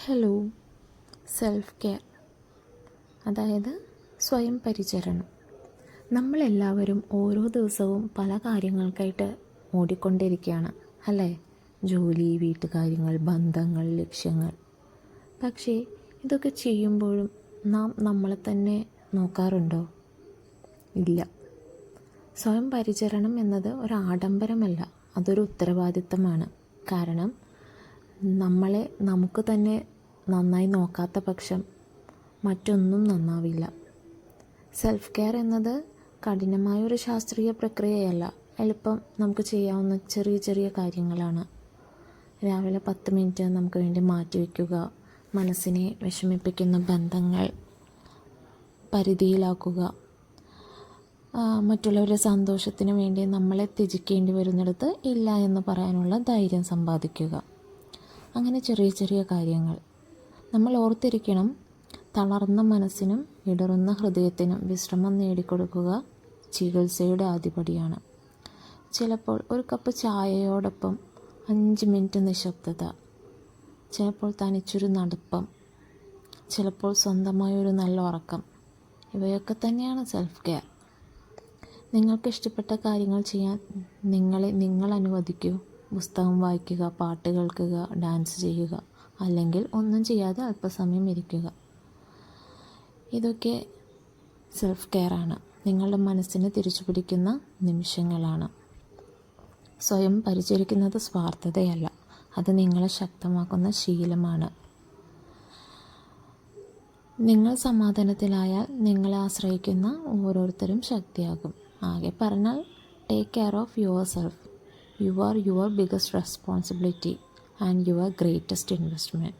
Hello. Self care, അതായത് സ്വയം പരിചരണം. നമ്മളെല്ലാവരും ഓരോ ദിവസവും പല കാര്യങ്ങൾക്കായിട്ട് ഓടിക്കൊണ്ടിരിക്കുകയാണ് അല്ലേ? ജോലി, വീട്ടുകാര്യങ്ങൾ, ബന്ധങ്ങൾ, ലക്ഷ്യങ്ങൾ. പക്ഷേ ഇതൊക്കെ ചെയ്യുമ്പോഴും നാം നമ്മളെ തന്നെ നോക്കാറുണ്ടോ? ഇല്ല. സ്വയം പരിചരണം എന്നത് ഒരു ആഡംബരമല്ല, അതൊരു ഉത്തരവാദിത്തമാണ്. കാരണം നമ്മളെ നമുക്ക് തന്നെ നന്നായി നോക്കാത്ത പക്ഷം മറ്റൊന്നും നന്നാവില്ല. സെൽഫ് കെയർ എന്നത് കഠിനമായൊരു ശാസ്ത്രീയ പ്രക്രിയയല്ല, എളുപ്പം നമുക്ക് ചെയ്യാവുന്ന ചെറിയ ചെറിയ കാര്യങ്ങളാണ്. രാവിലെ 10 മിനിറ്റ് നമുക്ക് വേണ്ടി മാറ്റിവെക്കുക, മനസ്സിനെ വിഷമിപ്പിക്കുന്ന ബന്ധങ്ങൾ പരിധിയിലാക്കുക, മറ്റുള്ളവരുടെ സന്തോഷത്തിന് വേണ്ടി നമ്മളെ ത്യജിക്കേണ്ടി വരുന്നിടത്ത് ഇല്ല എന്ന് പറയാനുള്ള ധൈര്യം സമ്പാദിക്കുക. അങ്ങനെ ചെറിയ ചെറിയ കാര്യങ്ങൾ നമ്മൾ ഓർത്തിരിക്കണം. തളർന്ന മനസ്സിനും ഇടറുന്ന ഹൃദയത്തിനും വിശ്രമം നേടിക്കൊടുക്കുക ചികിത്സയുടെ ആദ്യപടിയാണ്. ചിലപ്പോൾ ഒരു കപ്പ് ചായയോടൊപ്പം 5 മിനിറ്റ് നിശബ്ദത, ചിലപ്പോൾ തനിച്ചൊരു നടത്തം, ചിലപ്പോൾ സ്വന്തമായൊരു നല്ല ഉറക്കം. ഇവയൊക്കെ തന്നെയാണ് സെൽഫ് കെയർ. നിങ്ങൾക്ക് ഇഷ്ടപ്പെട്ട കാര്യങ്ങൾ ചെയ്യാൻ നിങ്ങൾ അനുവദിക്കൂ. പുസ്തകം വായിക്കുക, പാട്ട് കേൾക്കുക, ഡാൻസ് ചെയ്യുക, അല്ലെങ്കിൽ ഒന്നും ചെയ്യാതെ അല്പസമയം ഇരിക്കുക. ഇതൊക്കെ സെൽഫ് കെയറാണ്. നിങ്ങളുടെ മനസ്സിനെ തിരിച്ചു പിടിക്കുന്ന നിമിഷങ്ങളാണ്. സ്വയം പരിചരിക്കുന്നത് സ്വാർത്ഥതയല്ല, അത് നിങ്ങളെ ശക്തമാക്കുന്ന ശീലമാണ്. നിങ്ങൾ സമാധാനത്തിലായാൽ നിങ്ങളെ ആശ്രയിക്കുന്ന ഓരോരുത്തരും ശക്തിയാകും. ആകെ പറഞ്ഞാൽ, take care of your self. You are your biggest responsibility and your greatest investment.